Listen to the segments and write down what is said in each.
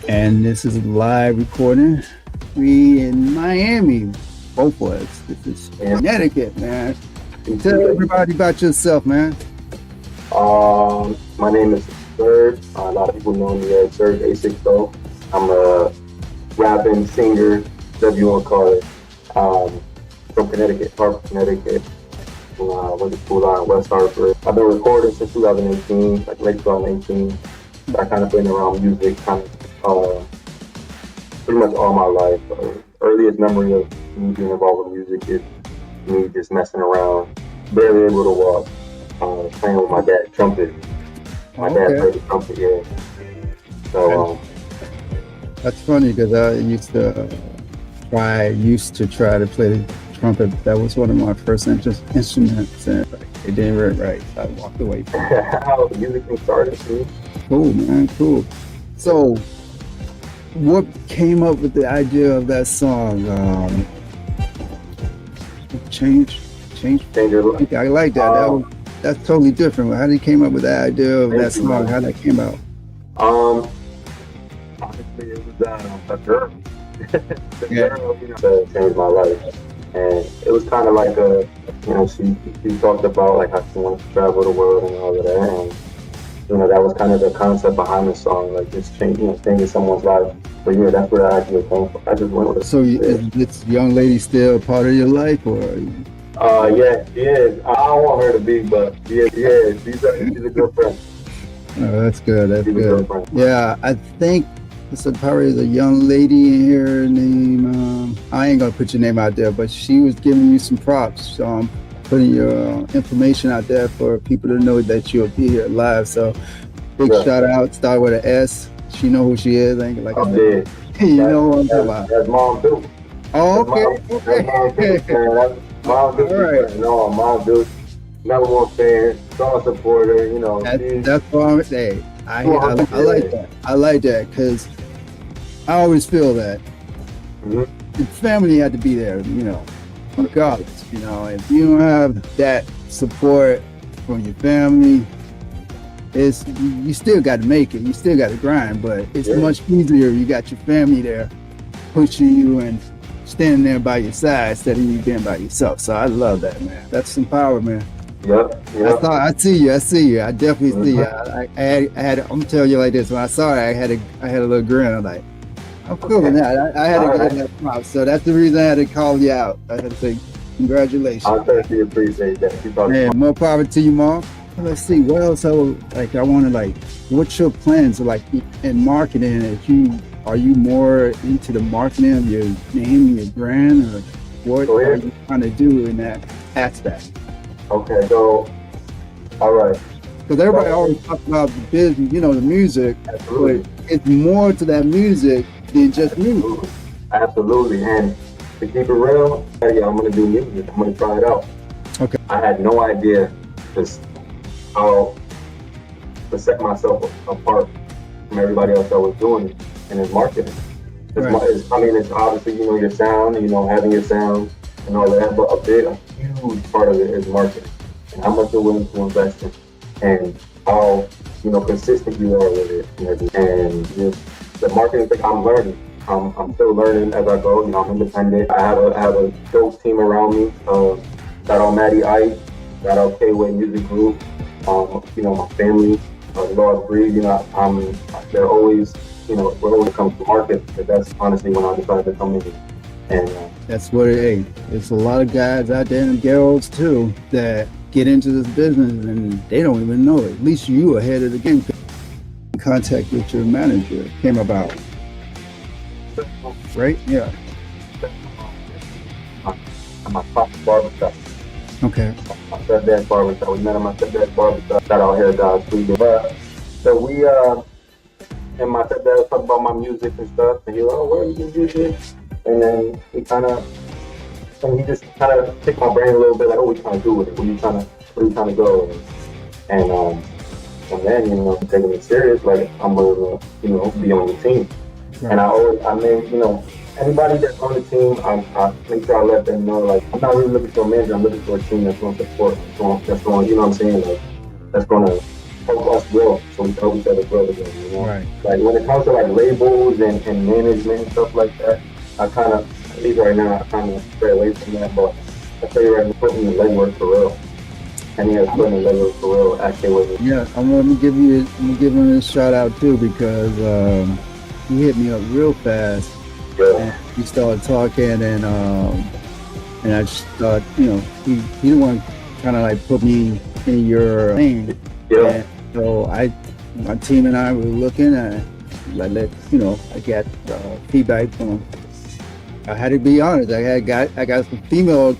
And this is a live recording. We in Miami, both of us. This is Connecticut, man. Tell everybody about yourself, man. My name is Serg. A lot of people know me as Serg A60. I'm a rapping singer, whatever you want to call it. From Connecticut, Hartford, Connecticut. Went to school out in West Hartford. I've been recording since 2018, like late 2018. I kind of been around music pretty much all my life. Earliest memory of me being involved with music is me just messing around, barely able to walk, playing with my dad trumpet. My dad played the trumpet, yeah. So that's funny because I used to try to play the trumpet. That was one of my first instruments, and it didn't work right. So I walked away from it. How music thing started for me. Cool, man, cool. So, what came up with the idea of that song? Change Your Life. I like that. That's totally different. How did you came up with the idea of that song? How that came out? Honestly, it was a girl. The girl, that changed my life. And it was kind of like she talked about like how she wanted to travel the world and all of that. And, that was kind of the concept behind the song, like just changing someone's life. But yeah, that's where the idea came from. I just went with it. So is this young lady still part of your life, or? Yeah, she is. I don't want her to be, but yeah, she's a good friend. Oh, that's good. That's good. Yeah, I think it's probably a young lady in here named, I ain't gonna put your name out there, but she was giving you some props, putting your information out there for people to know that you'll be here live. So big shout out, start with an S. She know who she is, ain't like I did. You know what I'm talking about. That's mom too. Oh, okay. That's mom too. All right. No, mom too. Number one fan, strong supporter, That's what I'm saying. I like that. I like that because I always feel that the family had to be there, regardless. If you don't have that support from your family, you still got to make it. You still got to grind, but it's much easier. You got your family there pushing you and standing there by your side instead of you being by yourself. So I love that, man. That's some power, man. Yep. I see you. I definitely see you. I had. I'm telling you like this. When I saw it, I had a little grin. I'm like, I'm feeling that. I had to get that prop. So that's the reason I had to call you out. I had to say, congratulations. I certainly appreciate that. Man, more power to you, Mom. Let's see. What else I want to what's your plans in marketing? Are you more into the marketing of your name, your brand, or what are you trying to do in that aspect? Okay, so, all right. Because everybody always talks about the business, the music, Absolutely. But it's more to that music than just music. Absolutely, and to keep it real, I'm going to do music. I'm going to try it out. Okay. I had no idea just how to set myself apart from everybody else that was doing it and in marketing. It's obviously, your sound, having your sound and all that, but a huge part of it is marketing and how much you're willing to invest in and how, consistent you are with it and everything. And the marketing thing, I'm learning. I'm still learning as I go. I'm independent. I have a dope team around me. Shout out Maddie Ike, shout out K-Way Music Group. My family, Lord Breed. They're always, when it comes to market. But that's honestly when I decided to come in. And that's what it is. It's a lot of guys out there and girls too that get into this business and they don't even know it. At least you ahead of the game. Contact with your manager came about. Right? Yeah. My father's barbershop. Okay. My stepdad's barbershop. We met at my stepdad's barbershop. Shout out here, guys. So we, and my stepdad was talking about my music and stuff. And he was like, where are you going to do this? And then he just kind of picked my brain a little bit, like, what are you trying to do with it? Where are you trying to go? And then, taking it serious, like, I'm going to, be on the team. Right. And I made, anybody that's on the team, I make sure I let them know, like, I'm not really looking for a manager, I'm looking for a team that's going to support, that's going, you know what I'm saying? Like, that's going to help us grow, so we can help each other grow together, you know? Right. Like when it comes to like labels and management and stuff like that, I kind of, at least right now, I kind of stray away from that, but I tell you right now, putting in the legwork for real. And he has put in the legwork for real, actually with me. Yeah, I'm gonna give him a shout out too, because he hit me up real fast. Yeah. And we started talking, and I just thought, you know, he didn't want to kind of like put me in your lane. Yeah. And so my team and I were looking, and I got feedback from him. I had to be honest. I got some female,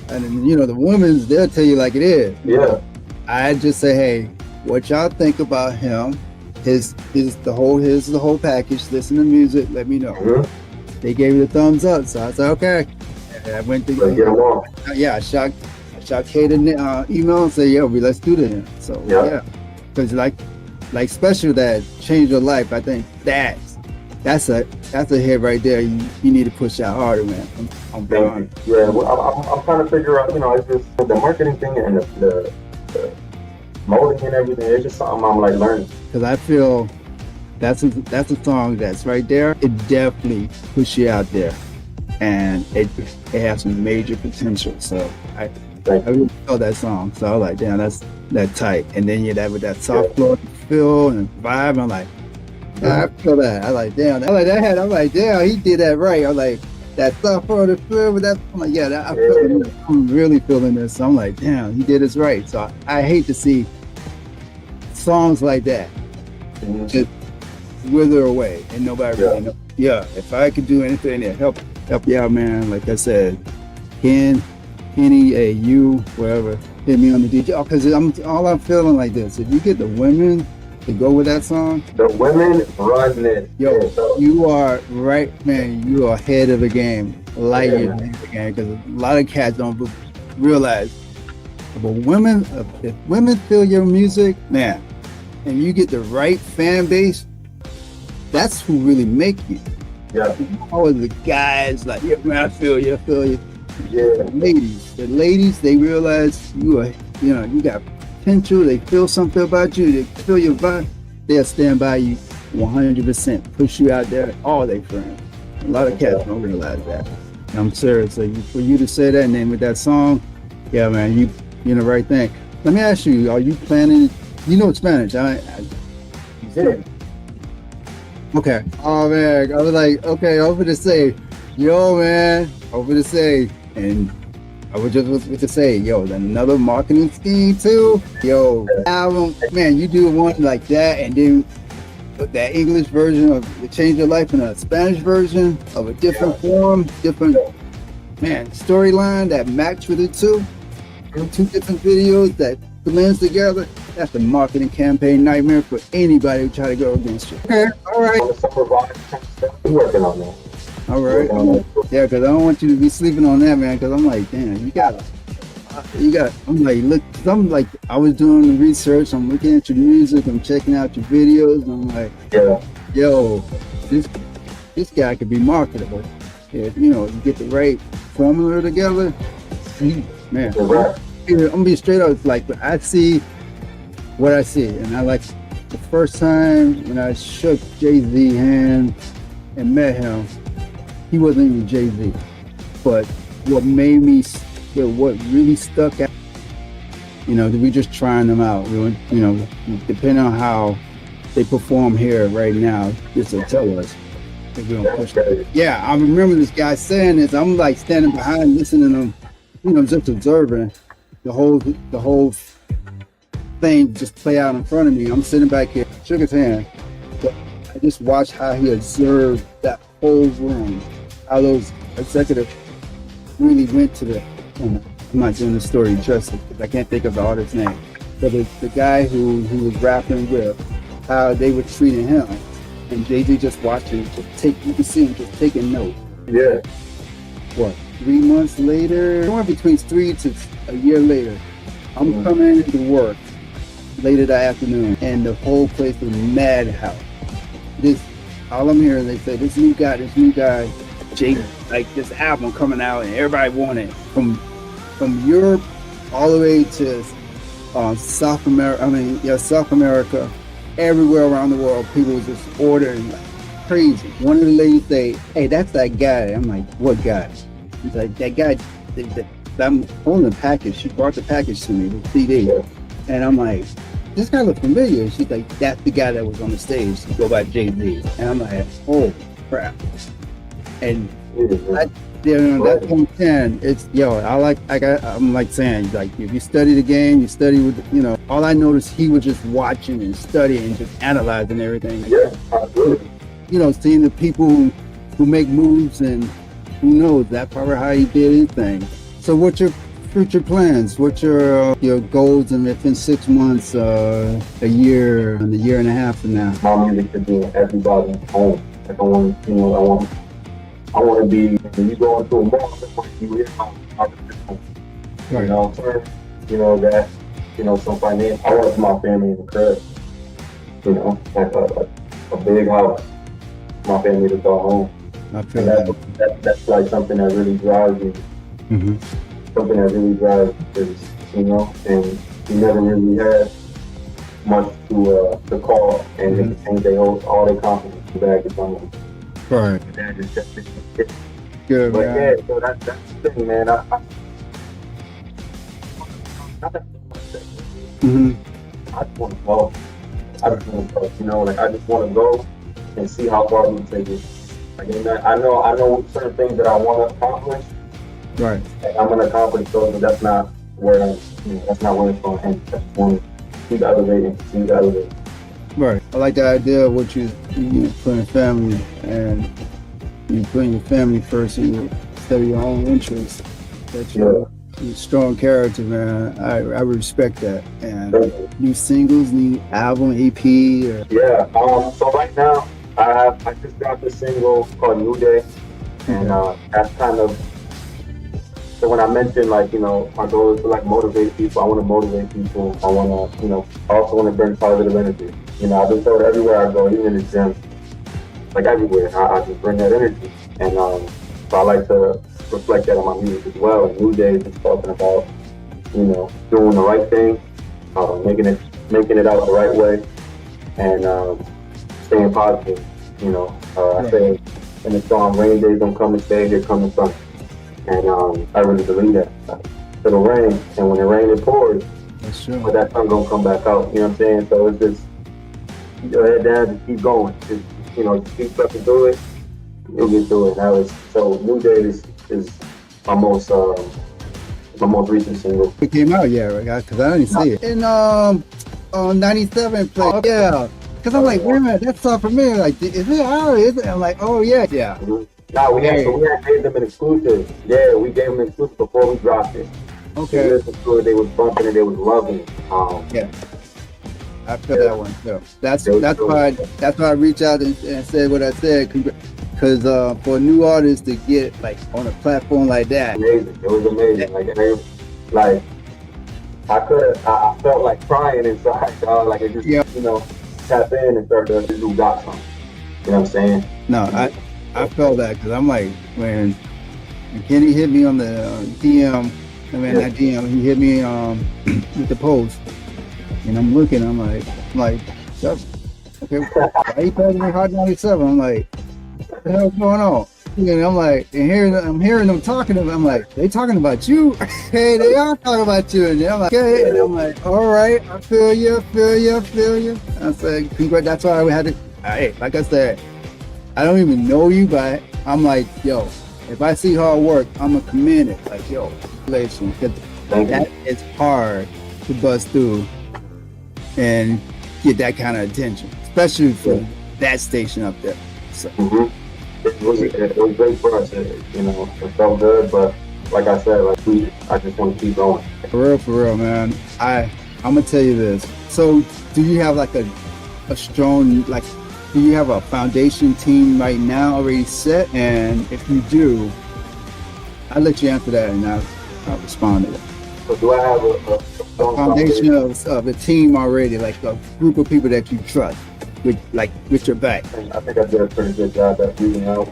and you know, the women's, they'll tell you like it is. Yeah. I just say, hey, what y'all think about him? His the whole package. Listen to music. Let me know. Mm-hmm. They gave me the thumbs up, so I said, okay. And I went to Let's get along. I shot Kate an email and say, yo, let's do this. So yeah, because like special that changed your life. I think that's a hit right there. You need to push out harder, man. I'm Thank you. Yeah, well, I'm trying to figure out. You know, it's just the marketing thing and the molding and everything. It's just something I'm like learning. Because I feel that's a song that's right there. It definitely push you out there, and it has some major potential. So I really felt that song. So I was like, damn, that's that tight. And then you that with that soft floor feel and vibe. I'm like, I feel that. I like, damn. I'm like, damn, he did that right. I'm like, that soft floor feel with that. I'm like, yeah, I'm really feeling this. So I'm like, damn, he did this right. So I hate to see songs like that just wither away and nobody really knows. Yeah, if I could do anything to help you out, man, like I said, Kenny, you, wherever, hit me on the DJ. Because I'm feeling like this. If you get the women to go with that song, the women run it. Yo, you are right, man. You are ahead of the game, light years ahead of the game. Because a lot of cats don't realize. But if women feel your music, man, and you get the right fan base, that's who really make you. Yeah. All of the guys like, yeah, man, I feel you. Yeah. The ladies, they realize you got potential. They feel something about you. They feel your vibe. They'll stand by you 100%, push you out there. All their friends. A lot of cats don't realize that. And I'm serious. So for you to say that, and then with that song, yeah, man, you the right thing. Let me ask you, are you planning? You know Spanish? Yeah. Okay. Oh man, I was like, okay, over to say, yo man, over to say, and I was just to say, yo, another marketing scheme too. Yo, album, man, you do one like that, and then that English version of it Change Your Life and a Spanish version of a different form, different storyline that match with it too. Two different videos that blends together. That's a marketing campaign nightmare for anybody who try to go against you. Okay, all right. We're working on that. All right. Yeah, because I don't want you to be sleeping on that, man. Because I'm like, damn, you got. I'm like, look, I was doing the research. I'm looking at your music. I'm checking out your videos. I'm like, yo, this guy could be marketable. If you get the right formula together, man. I'm gonna be straight up. It's like I see what I see, and I like the first time when I shook Jay-Z hand and met him, he wasn't even Jay-Z. But what really stuck out, we just trying them out. We, depending on how they perform here right now, this will tell us if we don't push it. Yeah, I remember this guy saying this. I'm like standing behind, listening to him, just observing the whole thing just play out in front of me. I'm sitting back here, shook his hand, but I just watched how he observed that whole room, how those executives really went to I'm not doing the story justice because I can't think of the artist's name, but the guy who was rapping with, how they were treating him, and Jay-Z just watching, you can see him just taking notes. Yeah. What, 3 months later, somewhere between 3 to a year later, I'm coming to work later that afternoon, and the whole place was madhouse. All I'm hearing, they say, this new guy, Jay, like this album coming out, and everybody wanted from Europe all the way to South America. I mean, yeah, South America, everywhere around the world, people was just ordering like crazy. One of the ladies say, "Hey, that's that guy." I'm like, "What guy?" He's like, "That guy." I'm holding the package. She brought the package to me, the CD, and I'm like, "This guy looks familiar." She's like, "That's the guy that was on the stage. He go by Jay-Z." And I'm like, "Oh crap!" And that point 10, it's I'm like saying, like, if you study the game, you study with, all I noticed, he was just watching and studying and just analyzing everything. Yeah, absolutely. Seeing the people who make moves, and who knows, that's probably how he did his thing. So what's your future plans? What's your goals in 6 months, a year, and a year and a half from now? My music should be in everybody's home. Like, I want to be, when you go into a mall, you hear my some finance. I want my family in the crib, like a big house. My family to go home. I feel that's like something that really drives me. Mm-hmm. Something that really drives is, and we never really had much to call, and they hold all their confidence back on them. Right. And it's just good, but man. yeah, so that's the thing, man. I just want to go. I just want to go and see how far we can take it. Like, I know certain things that I want to accomplish. Right. And I'm gonna accomplish those, but that's not where it's going to end. I just want to keep elevating. Right. I like the idea of what you putting family, and you putting your family first instead of your own interests. That's your strong character, man. I respect that. And new singles, new album, EP. Yeah. So right now, I just got this single called New Day, and that's kind of. So when I mentioned, my goal is to motivate people, I want to motivate people. I want to, I also want to bring positive energy. I've been told everywhere I go, even in the gym, everywhere, I just bring that energy. And so I like to reflect that on my music as well. And New Day is just talking about, doing the right thing, making it out the right way, and staying positive. I say in the song, "Rain days don't come and stay, here come the sun." And I really believe that. It'll rain, and when it rains, it pours. That's true. But that sun gonna come back out. You know what I'm saying? So it's just keep your head down, just keep going. Just keep fucking through it. You'll get through it. So New Day is my most recent single. It came out, because I didn't see it. And 97 played, yeah. Because I'm like, wait a minute, that's not familiar. Like, is it out? Is it? I'm like, oh yeah. Mm-hmm. No, we had gave them an exclusive. Yeah, we gave them an exclusive before we dropped it. Okay. They listened to it, they was bumping it, they was loving it. Yeah. I feel that one too. That's why I reached out and said what I said, because for a new artist to get on a platform like that, amazing. It was amazing. I felt like crying inside. It just tap in and start to do got something. You know what I'm saying? No, I felt that, because I'm like, when Kenny hit me on the DM, not DM, he hit me with the post, and I'm looking, I'm like, okay, why you passing me Hot 97? I'm like, what the hell's going on? And I'm like, I'm hearing them talking about, I'm like, they talking about you? Hey, they are talking about you. And I'm like, okay, and I'm like, all right, I feel you. I said, congrats, that's why we had to, hey, like I said, I don't even know you, but I'm like, yo, if I see hard work, I'm gonna commend it. Like, yo, congratulations. That is hard to bust through and get that kind of attention, especially for that station up there. So. It was great for us. It felt good, but like I said, I just want to keep going. For real, man. I'm gonna tell you this. So, do you have a strong do you have a foundation team right now already set? And if you do, I'll let you answer that, and I'll respond to it. So do I have a foundation of a team already, like a group of people that you trust with your back? I think I did a pretty good job at weeding out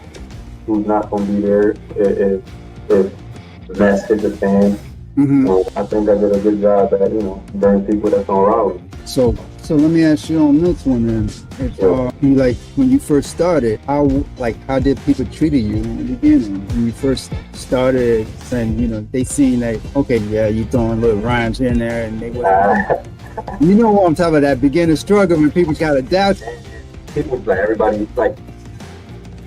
who's not going to be there if Mess hits a fan. I think I did a good job at, bringing people that's on Raleigh. So let me ask you on this one then. If you like when you first started, how did people treat you in the beginning when you first started? Saying they seen like, okay, yeah, you throwing little rhymes here and there, and they would. You know what I'm talking about? That beginner struggle when people got to doubt. People like everybody like.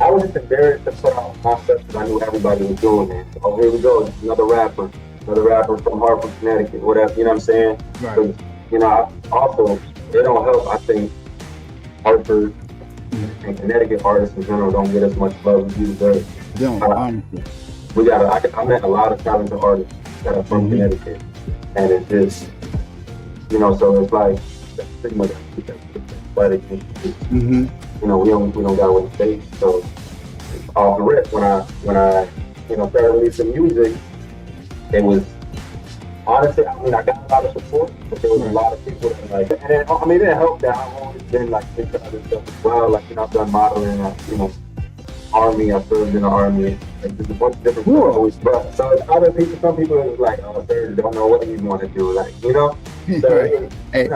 I was just embarrassed to put out my stuff because I knew everybody was doing it. Oh, here we go, another rapper from Hartford, Connecticut, whatever. You know what I'm saying? Right. Also, it don't help. I think Hartford and Connecticut artists in general don't get as much love as we deserve. Honestly. I met a lot of talented artists that are from Connecticut, and it's just, so it's like that stigma that we don't got what it takes. So off the rip, when I started releasing music, it was honestly, I got a lot of support, but there was a lot of people that like, and then, it didn't help that I've always been like into other stuff as well. Like, I've done modeling, Army, I served in the Army, like there's a bunch of different always. But so it's other people, some people are like, oh, Serg, don't know what you want to do, like, So hey,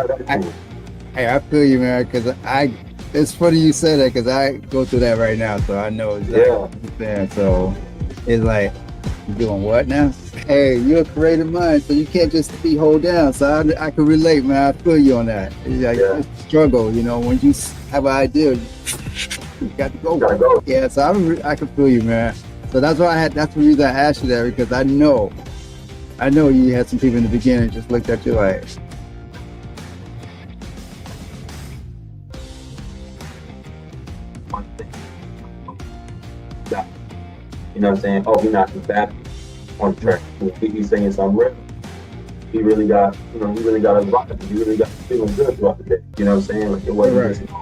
I feel you, man, because it's funny you say that because I go through that right now, so I know exactly what you're saying. So it's like, you doing what now? Hey, you're a creative mind, so you can't just be hold down. So I can relate, man. I feel you on that. It's like it's a struggle, when you have an idea, you got to go. Yeah, so I can feel you, man. So that's why that's the reason I asked you that, because I know you had some people in the beginning just looked at you like, you know what I'm saying? Oh, he not just that on the track. He's saying something real. He really got, us rocking. He really got feeling good throughout the day. You know what I'm saying? Like, it wasn't just,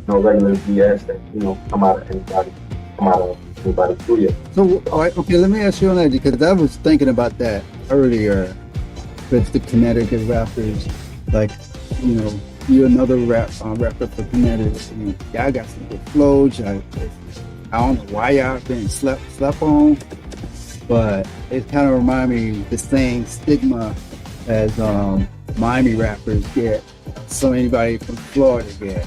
no regular BS that, come out of anybody's studio. So, all right, okay, let me ask you on that, because I was thinking about that earlier with the Connecticut rappers. Like, you're another rapper for Connecticut. Y'all got some good flows. I don't know why y'all been slept on, but it kind of remind me the same stigma as Miami rappers get. So anybody from Florida get,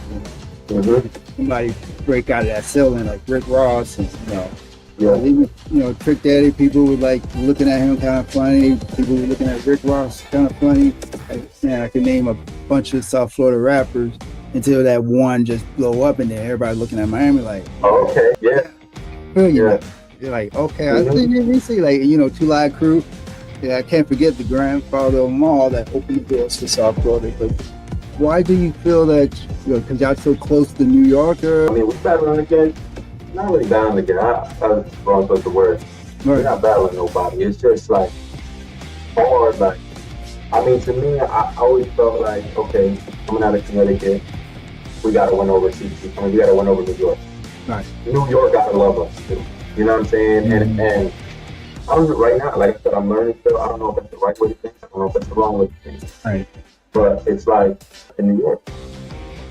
somebody break out of that ceiling like Rick Ross, and Trick Daddy. People were like looking at him kind of funny. People were looking at Rick Ross kind of funny. I could name a bunch of South Florida rappers. Until that one just blow up, and then everybody looking at Miami like, oh, okay, yeah. You're like, okay, I see, like, Two Live Crew. Yeah, I can't forget the grandfather of them all that opened the doors for South Florida. But why do you feel that, because y'all so close to New York? Or? We battling against, not really battling against, that's wrong with the word. We're not battling nobody. It's just like hard, like, to me, I always felt like, okay, coming out of Connecticut, we gotta win over CC. We gotta win over New York. Right. New York gotta love us too. You know what I'm saying? And I don't know, right now, like I said, I'm learning still. I don't know if that's the right way to think. I don't know if that's the wrong way to think. Right. But it's like in New York.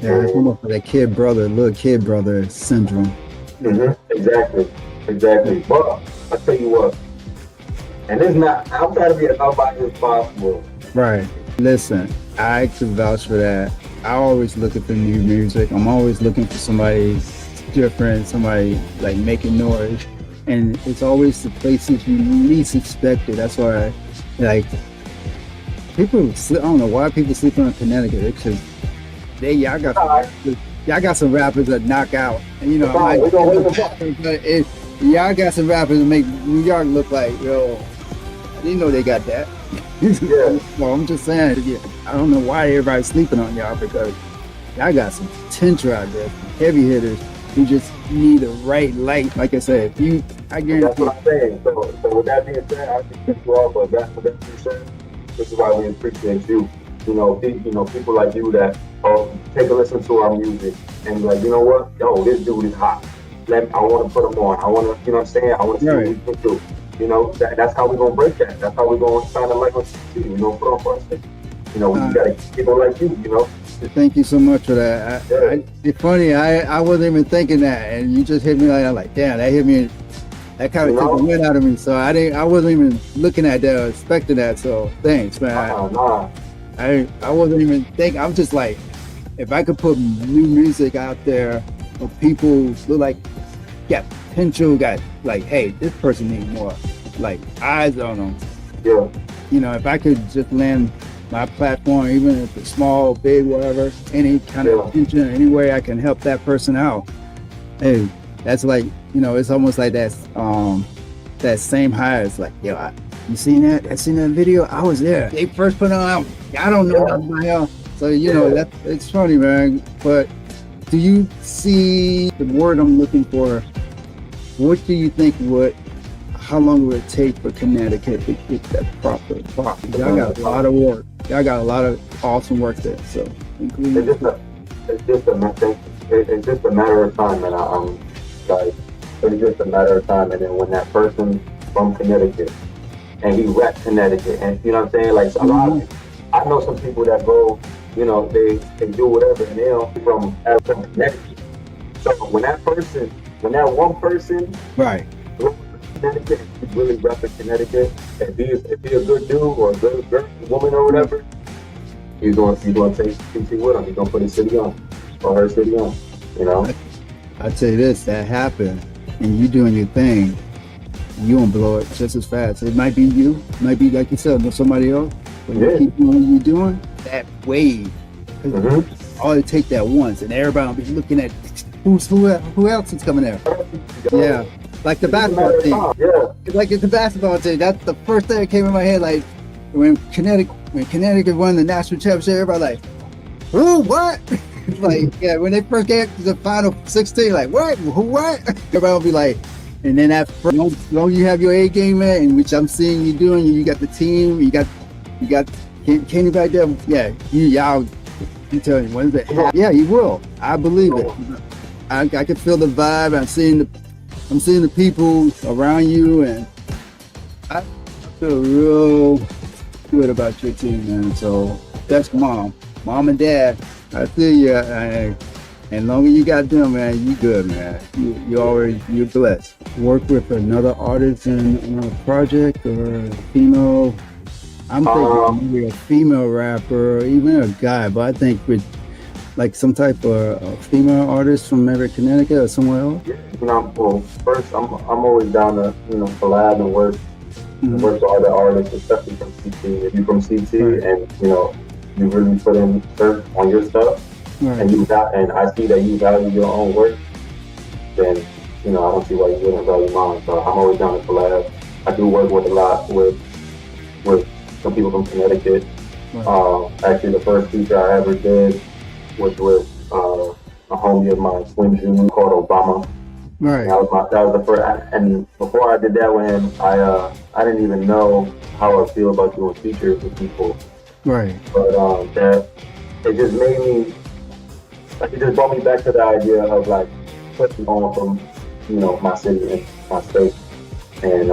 Yeah, it's almost like that little kid brother syndrome. Exactly. But I tell you what, and it's not, I'm trying to be as nobody as possible. Right. Listen, I can vouch for that. I always look at the new music. I'm always looking for somebody different, somebody like making noise. And it's always the places you least expect it. That's why, like, people sleep. I don't know why people sleep on Connecticut. Because y'all got some rappers that knock out. And y'all got some rappers that make New York look like, I didn't know they got that. Well, I'm just saying, I don't know why everybody's sleeping on y'all, because y'all got some potential out there, some heavy hitters who just need the right light. Like I said, I guarantee. That's what I'm saying. So with that being said, I just cut you off, but that's what you said. This is why we appreciate you. People like you that take a listen to our music and be like, you know what? Yo, this dude is hot. I want to put him on. I want to, what I'm saying? I want to see what we can do. That's how we're going to break that. That's how we're going to sign a light on CC. We're going to put on first thing. We got to keep people like you, Thank you so much for that. It's funny, I wasn't even thinking that, and you just hit me like, I'm like, damn, that hit me That kind of took the wind out of me. So I wasn't even looking at that or expecting that. So thanks, man. I wasn't even thinking. I'm just like, if I could put new music out there for people who like, potential, got like, hey, this person needs more like eyes on them. Yeah. You know, if I could just land my platform, even if it's small, big, whatever, any kind of attention, any way I can help that person out. Hey, that's like, you know, it's almost like that same high. It's like, yo, you seen that? I seen that video. I was there. They first put it on. I don't know nothing about hell. So you know, it's funny, man. But do you see the word I'm looking for? What do you think how long would it take for Connecticut to get that proper? Y'all got a lot of work. Y'all got a lot of awesome work there. So it's just a matter of time, and I'm like, it's just a matter of time. And then when that person from Connecticut, and he reps Connecticut, and you know what I'm saying, like, so I know some people that go, you know, they do whatever, and they're from Connecticut. So when that one person, right, Connecticut, he's really repping Connecticut. If he's a good dude or a good girl, woman or whatever, he's going to take CT with him. He's going to put his city on, or her city on. You know. I tell you this, that happened, and you doing your thing, you gonna blow it just as fast. It might be you, it might be like you said, somebody else. But you keep doing what you're doing, that wave. All it take that once, and everybody will be looking at who else is coming there. Yeah. Like the basketball team. Yeah. Like the basketball team. That's the first thing that came in my head. Like when Connecticut won the national championship, everybody like, who, what? Like, yeah, when they first get to the final 16, like, what? Who, what? Everybody will be like, and then after long you have your A game in, and which I'm seeing you doing, you got the team, you got Kenny back there. Yeah, y'all, I'm telling you, when is it? Yeah, you will. I believe it. I can feel the vibe. I'm seeing the people around you, and I feel real good about your team, man. So that's mom and dad. I feel you, and long as you got them, man, you good, man. You're blessed. Work with another artist in a project or a female. I'm thinking maybe a female rapper, or even a guy, but I think with like some type of female artist from maybe Connecticut or somewhere else. You know, well, first I'm always down to, you know, collab and work with other artists, especially from CT. If you're from CT and you know you really put in work on your stuff, and I see that you value your own work, then you know I don't see why you wouldn't value mine. So I'm always down to collab. I do work with a lot with some people from Connecticut. Actually, the first feature I ever did was with a homie of mine, Swim Jr. called Obama. Right. That was the first. And before I did that with him, I didn't even know how I feel about doing features with people. Right. But that it just made me, like, it just brought me back to the idea of like pushing on from, you know, my city and my state. And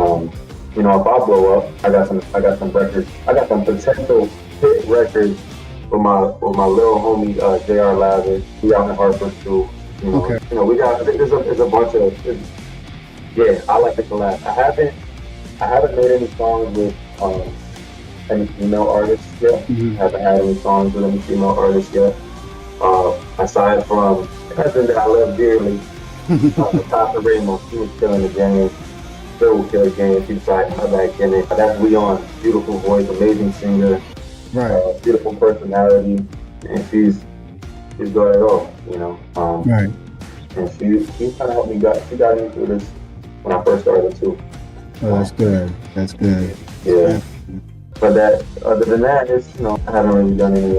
you know, if I blow up, I got some records. I got some potential hit records with my little homie J.R. Lavish. He out in Hartford too. You know, you know, we got. I think there's a bunch of. I like to collab. I haven't made any songs with any female artists yet. Haven't had any songs with any female artists yet. Aside from a cousin that I love dearly, Natasha Ramos. She was killing the game. Still will kill the game. She's like her back in it. That's Leon. Beautiful voice, amazing singer. Right. Beautiful personality, and she's got it all, you know. Right. And she kind of helped me. She got me through this when I first started too. Oh, that's good. That's good. Yeah. But that, other than that, it's, you know, I haven't really done any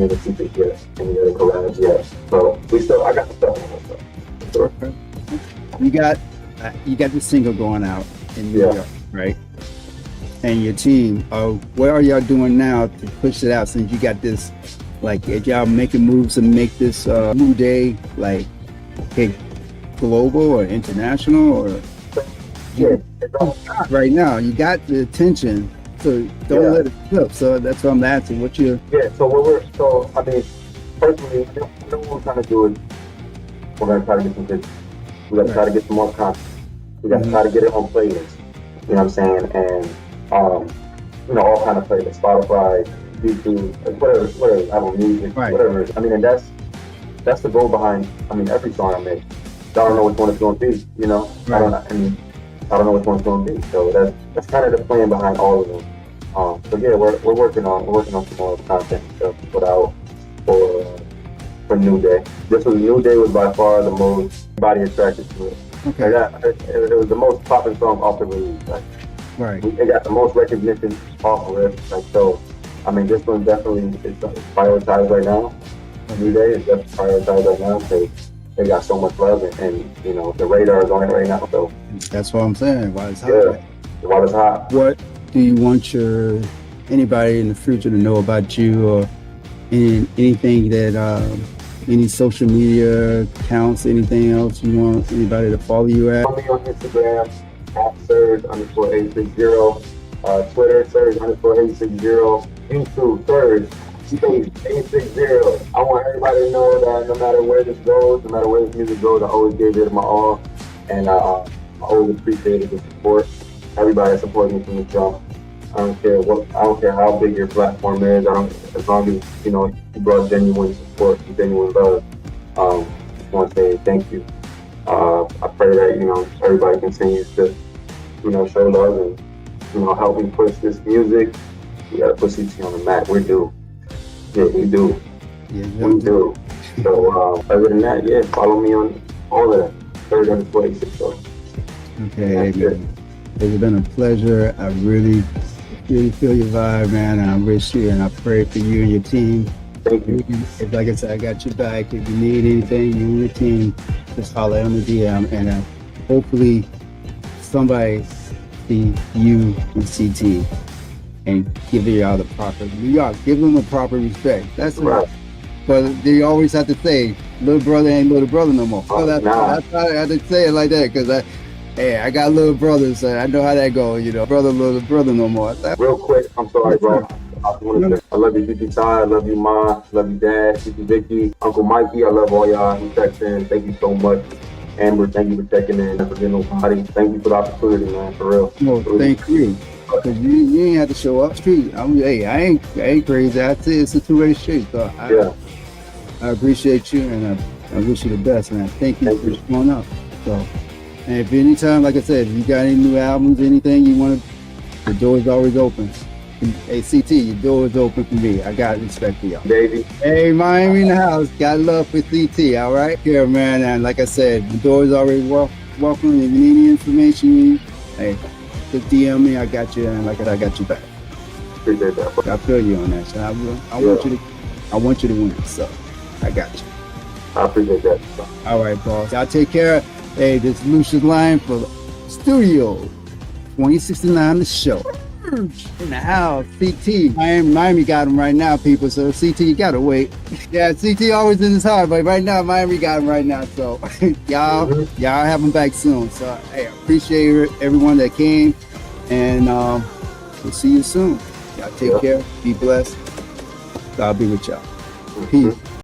other features yet, any other collabs yet. So I got the stuff on myself. Sure. You got the single going out in New York, right? And your team, what are y'all doing now to push it out since you got this, like, are y'all making moves to make this new day, like, hey, global or international, or? Right now, you got the attention, so don't let it slip. So that's what I'm asking. What's your? I mean, personally, what we're trying to do is we're gonna try to get some pictures. We gotta try to get some more content. We got to try to get it on playlists. You know what I'm saying? And all kind of playlists, Spotify, YouTube, whatever, Apple Music, whatever. I mean, and that's the goal behind. I mean, every song I make. I don't know which one it's going to be. You know, I don't know which one it's going to be. So that's kind of the plan behind all of them. So yeah, we're working on some more content stuff to put out for New Day. New Day was by far the most body attracted to it. Okay. It was the most popping song off the release. Right. It got the most recognition off of it. So I mean, this one definitely is prioritized right now. New Day is definitely prioritized right now because they got so much love and the radar is on it right now. So that's what I'm saying. While it's hot. Yeah. While it's hot. What do you want anybody in the future to know about you, or anything that any social media accounts, anything else you want anybody to follow you at? Follow me on Instagram @Serg_860, Twitter Serg_860, YouTube Serg 860. I want everybody to know that no matter where this goes, no matter where this music goes, I always gave it my all, and I always appreciated the support. Everybody that supports me from the jump. I don't care how big your platform is. As long as you brought genuine support and genuine love. I just want to say thank you. I pray that everybody continues to show love and help me push this music. We gotta put CT on the map. We do. Yeah, we do. Yeah, we do. So other than that, yeah, follow me on all of that. Serg_860. Okay, man. It's been a pleasure. I really feel your vibe, man. And I wish you and I pray for you and your team. Thank you. Like I said, I got your back. If you need anything, you and your team, just holler on the DM, and hopefully somebody see you and CT and give y'all the proper. Give them the proper respect. That's right. But they always have to say, little brother ain't little brother no more. So that's why I had to say it like that, because I got little brothers, so I know how that goes, brother, little brother no more. Real quick, I'm sorry, bro. I love you, Titi Ty. I love you, Ma. I love you, Dad. Titi Vicky, Uncle Mikey. I love all y'all who text in. Thank you so much. Amber, thank you for checking in. Never get nobody. Thank you for the opportunity, man. For real. No, thank you. Because you ain't have to show up street. I ain't crazy. I say it's a two-way street. So I appreciate you, and I wish you the best, man. Thank you for showing up. So, and if anytime, like I said, if you got any new albums, anything you want to, the door is always open. Hey, CT, your door is open for me. I got respect for y'all. Baby. Hey, Miami in the house. Got love for CT, all right? Yeah, man. And like I said, the door is already welcome. If you need any information, hey, just DM me. I got you, and like I got you back. Appreciate that. I feel you on that. So I want you to win. So I got you. I appreciate that. All right, boss. Y'all take care. Hey, this is Lucius Lion for Studio 2069, the show. In the house, CT. Miami got him right now, people. So CT, you gotta wait. Yeah, CT always in his heart, but right now, Miami got him right now. So y'all have him back soon. So hey, I appreciate everyone that came, and we'll see you soon. Y'all take care. Be blessed. God be with y'all. Peace.